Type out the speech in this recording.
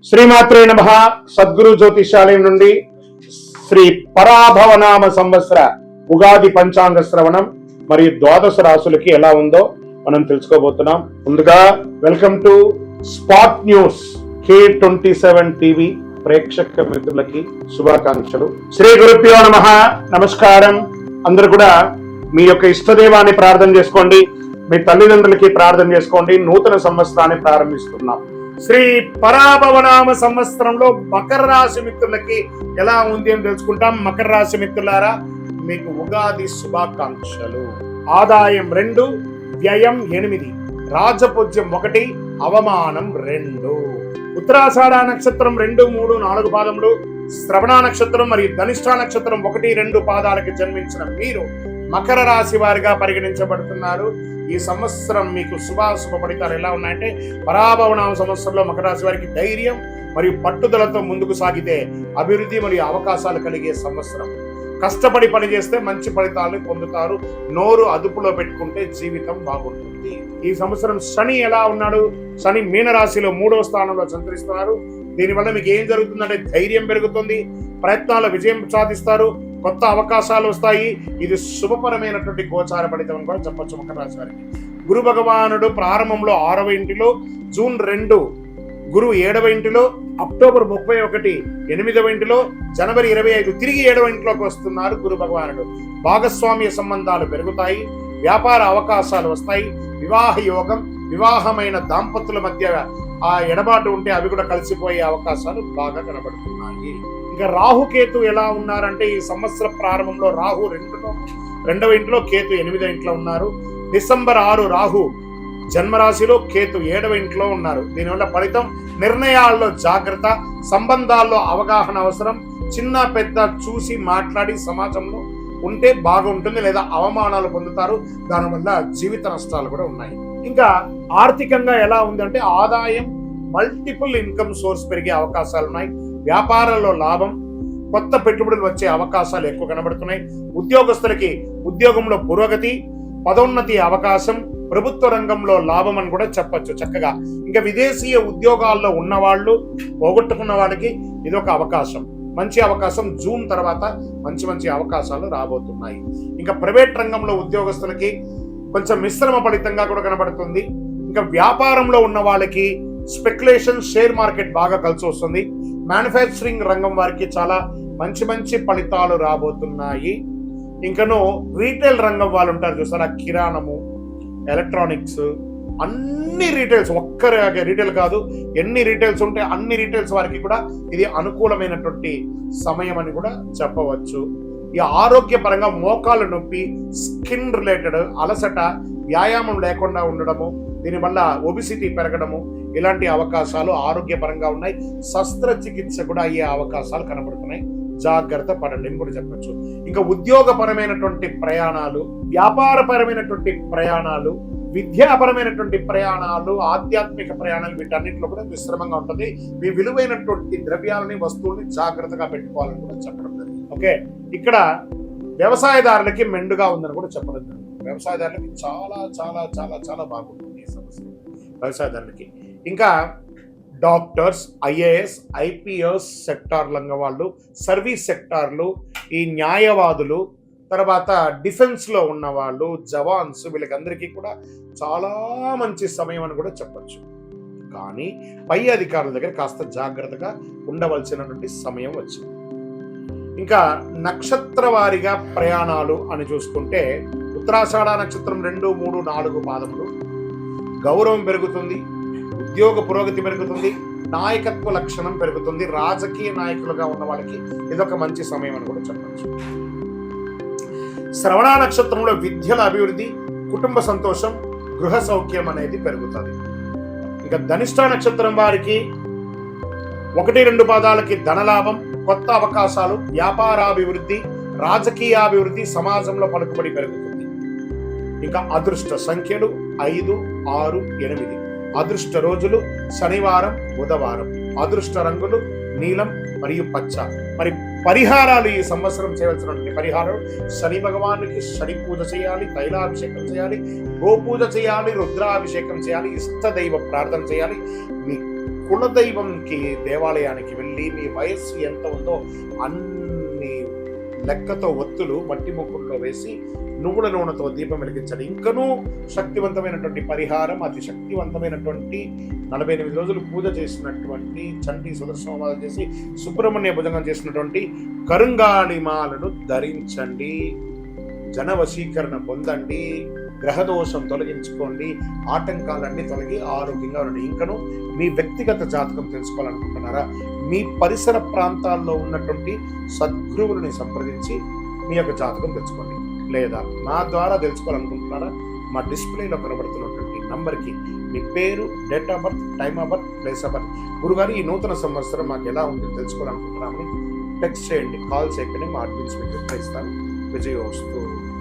శ్రీమాత్రే నమః. సద్గురు జ్యోతిషాలయం నుండి శ్రీ పరాభవనామ సంవత్సర ఉగాది పంచాంగ శ్రవణం మరియు ద్వాదశ రాశులకి ఎలా ఉందో మనం తెలుసుకోబోతున్నాం. ముందుగా welcome to spot news K27 TV ప్రేక్షక మిత్రులకి శుభాకాంక్షలు. శ్రీ గురుభ్యో నమః. నమస్కారం. అందరూ కూడా మీ యొక్క ఇష్టదేవాన్ని ప్రార్థన చేసుకోండి, మీ తల్లిదండ్రులకి ప్రార్థన చేసుకోండి. నూతన సంవత్సరాన్ని ప్రారంభిస్తున్నాం. శ్రీ పరాభవనామ సంవత్సరంలో మకర రాశి మిత్రులకి ఎలా ఉంది అని తెలుసుకుంటాం. మకర రాశి మిత్రులారా, మీకు ఉగాది శుభాకాంక్షలు. ఆదాయం 2, వ్యయం 8, రాజపూజ్యం 1, అవమానం 2. ఉత్తరాషాఢ నక్షత్రం 2, 3, 4 పాదములు, శ్రవణ నక్షత్రం మరియు ధనిష్ఠ నక్షత్రం 1, 2 పాదాలకు జన్మించిన మీరు మకర రాశి వారిగా పరిగణించబడుతున్నారు. ఈ సంవత్సరం మీకు శుభాశుభ ఫలితాలు ఎలా ఉన్నాయంటే, పరాభవనామ సంవత్సరంలో మకర రాశి వారికి ధైర్యం మరియు పట్టుదలతో ముందుకు సాగితే అభివృద్ధి మరియు అవకాశాలు కలిగే సంవత్సరం. కష్టపడి పనిచేస్తే మంచి ఫలితాలను పొందుతారు. నోరు అదుపులో పెట్టుకుంటే జీవితం బాగుంటుంది. ఈ సంవత్సరం శని ఎలా ఉన్నాడు? శని మీనరాశిలో 3వ స్థానంలో సంచరిస్తున్నారు. దీనివల్ల మీకు ఏం జరుగుతుందంటే, ధైర్యం పెరుగుతుంది, ప్రయత్నాల విజయం సాధిస్తారు, కొత్త అవకాశాలు వస్తాయి. ఇది శుభపరమైనటువంటి గోచార ఫలితం అని కూడా చెప్పొచ్చు మకర రాశి వారికి. గురు భగవానుడు ప్రారంభంలో 6వ ఇంటిలో, జూన్ 2 గురువు 7వ ఇంటిలో, అక్టోబర్ 31 8వ ఇంటిలో, జనవరి 25 తిరిగి 7వ ఇంట్లోకి వస్తున్నారు గురు భగవానుడు. భాగస్వామ్య సంబంధాలు పెరుగుతాయి, వ్యాపార అవకాశాలు వస్తాయి, వివాహ యోగం, వివాహమైన దాంపత్యుల మధ్య ఆ ఎడబాటు ఉంటే అవి కూడా కలిసిపోయే అవకాశాలు బాగా కనబడుతున్నాయి. ఇంకా రాహుకేతు ఎలా ఉన్నారంటే, ఈ సంవత్సర ప్రారంభంలో రాహు 2వ ఇంట్లో, కేతు 8వ ఇంట్లో ఉన్నారు. డిసెంబర్ 6 రాహు జన్మరాశిలో, కేతు 7వ ఇంట్లో ఉన్నారు. దీనివల్ల ఫలితం నిర్ణయాల్లో జాగ్రత్త, సంబంధాల్లో అవగాహన అవసరం. చిన్న పెద్ద చూసి మాట్లాడి సమాజంలో ఉంటే బాగుంటుంది, లేదా అవమానాలు పొందుతారు. దానివల్ల జీవిత నష్టాలు కూడా ఉన్నాయి. ఇంకా ఆర్థికంగా ఎలా ఉందంటే, ఆదాయం, మల్టిపుల్ ఇన్కమ్ సోర్స్ పెరిగే అవకాశాలు ఉన్నాయి. వ్యాపారాల్లో లాభం, కొత్త పెట్టుబడులు వచ్చే అవకాశాలు ఎక్కువ కనబడుతున్నాయి. ఉద్యోగస్తులకి ఉద్యోగంలో పురోగతి, పదోన్నతి అవకాశం, ప్రభుత్వ రంగంలో లాభం అని కూడా చెప్పొచ్చు చక్కగా. ఇంకా విదేశీయ ఉద్యోగాల్లో ఉన్నవాళ్ళు, పోగొట్టుకున్న వాళ్ళకి ఇది ఒక అవకాశం, మంచి అవకాశం. జూన్ తర్వాత మంచి మంచి అవకాశాలు రాబోతున్నాయి. ఇంకా ప్రైవేట్ రంగంలో ఉద్యోగస్తులకి కొంచెం మిశ్రమ ఫలితంగా కూడా కనబడుతుంది. ఇంకా వ్యాపారంలో ఉన్న వాళ్ళకి స్పెక్యులేషన్, షేర్ మార్కెట్ బాగా కలిసి వస్తుంది. మ్యానుఫ్యాక్చరింగ్ రంగం వారికి చాలా మంచి మంచి ఫలితాలు రాబోతున్నాయి. ఇంకను రీటైల్ రంగం వాళ్ళు ఉంటారు చూసారా, కిరాణము, ఎలక్ట్రానిక్స్, అన్ని రీటైల్స్, ఒక్క రీటైల్ కాదు, ఎన్ని రీటైల్స్ ఉంటే అన్ని రీటైల్స్ వారికి కూడా ఇది అనుకూలమైనటువంటి సమయం అని కూడా చెప్పవచ్చు. ఈ ఆరోగ్యపరంగా మోకాలు నొప్పి, స్కిన్ రిలేటెడ్ అలసట, వ్యాయామం లేకుండా ఉండడము, దీనివల్ల ఒబిసిటీ పెరగడము, ఇలాంటి అవకాశాలు ఆరోగ్యపరంగా ఉన్నాయి. శస్త్రచికిత్స కూడా అయ్యే అవకాశాలు కనబడుతున్నాయి. జాగ్రత్త పడండి అని కూడా చెప్పచ్చు. ఇంకా ఉద్యోగపరమైనటువంటి ప్రయాణాలు, వ్యాపారపరమైనటువంటి ప్రయాణాలు, విద్యాపరమైనటువంటి ప్రయాణాలు, ఆధ్యాత్మిక ప్రయాణాలు, వీటన్నిటిలో కూడా మిశ్రమంగా ఉంటుంది. మీ విలువైనటువంటి ద్రవ్యాలని, వస్తువుల్ని జాగ్రత్తగా పెట్టుకోవాలని కూడా చెప్పడం జరిగింది. ఓకే, ఇక్కడ వ్యవసాయదారులకి మెండుగా ఉందని కూడా చెప్పడం జరిగింది. వ్యవసాయదారులకి చాలా చాలా చాలా చాలా బాగుంటుంది ఈ సమస్య వ్యవసాయదారులకి. ఇంకా డాక్టర్స్, ఐఏఎస్, ఐపీఎస్ సెక్టార్ రంగం వాళ్ళు, సర్వీస్ సెక్టార్లు, ఈ న్యాయవాదులు, తర్వాత డిఫెన్స్లో ఉన్న వాళ్ళు, జవాన్స్, వీళ్ళకందరికీ కూడా చాలా మంచి సమయం అని కూడా చెప్పచ్చు. కానీ పై అధికారుల దగ్గర కాస్త జాగ్రత్తగా ఉండవలసినటువంటి సమయం వచ్చింది. ఇంకా నక్షత్ర వారిగా ప్రయాణాలు అని చూసుకుంటే, ఉత్తరాషాఢ నక్షత్రం 2, 3, 4 పాదములు, గౌరవం పెరుగుతుంది, ఉద్యోగ పురోగతి పెరుగుతుంది, నాయకత్వ లక్షణం పెరుగుతుంది. రాజకీయ నాయకులుగా ఉన్న వాళ్ళకి ఇదొక మంచి సమయం అని కూడా చెప్పచ్చు. శ్రవణ నక్షత్రంలో విద్యల అభివృద్ధి, కుటుంబ సంతోషం, గృహ సౌఖ్యం అనేది పెరుగుతుంది. ఇంకా ధనిష్ఠ నక్షత్రం వారికి 1, 2 పాదాలకి ధనలాభం, కొత్త అవకాశాలు, వ్యాపారాభివృద్ధి, రాజకీయాభివృద్ధి, సమాజంలో పలుకుబడి పెరుగుతుంది. ఇంకా అదృష్ట సంఖ్యలు 5, 6, 8. అదృష్ట రోజులు శనివారం, బుధవారం. అదృష్ట రంగులు నీలం మరియు పచ్చ. మరి పరిహారాలు, ఈ సంవత్సరం చేయవలసినటువంటి పరిహారాలు: శని భగవానుకి శని పూజ చేయాలి, తైలాభిషేకం చేయాలి, గోపూజ చేయాలి, రుద్రాభిషేకం చేయాలి, ఇష్టదైవ ప్రార్థన చేయాలి. మీ కులదైవంకి దేవాలయానికి వెళ్ళి మీ వయస్సు ఎంత ఉందో అన్ని లెక్కతో ఒత్తులు మట్టి ముక్కుల్లో వేసి నువ్వుల నూనెతో దీపం వెలిగించండి. ఇంకనూ శక్తివంతమైనటువంటి పరిహారం, అతి శక్తివంతమైనటువంటి 48 రోజులు పూజ చేసినటువంటి చండీ సుదర్శనమాలు చేసి సుబ్రహ్మణ్య భుజంగం చేసినటువంటి కరుంగాళిమాలను ధరించండి. జనవశీకరణ పొందండి, గ్రహదోషం తొలగించుకోండి, ఆటంకాలన్నీ తొలగి ఆరోగ్యంగా ఉండండి. ఇంకను మీ వ్యక్తిగత జాతకం తెలుసుకోవాలనుకుంటున్నారా? మీ పరిసర ప్రాంతాల్లో ఉన్నటువంటి సద్గురువులని సంప్రదించి మీ యొక్క జాతకం తెలుసుకోండి. లేదా నా ద్వారా తెలుసుకోవాలనుకుంటున్నారా? మా డిస్ప్లేలో కనబడుతున్నటువంటి నంబర్కి మీ పేరు, date of birth, time of birth, place of birth, గురుగారు ఈ నూతన సంవత్సరం మాకు ఎలా ఉంది తెలుసుకోవాలనుకుంటున్నామని టెక్స్ట్ చేయండి, కాల్ చేయకండి. మా అడ్మిన్స్ మీకు రిప్లై ఇస్తాను. విజయోస్తు.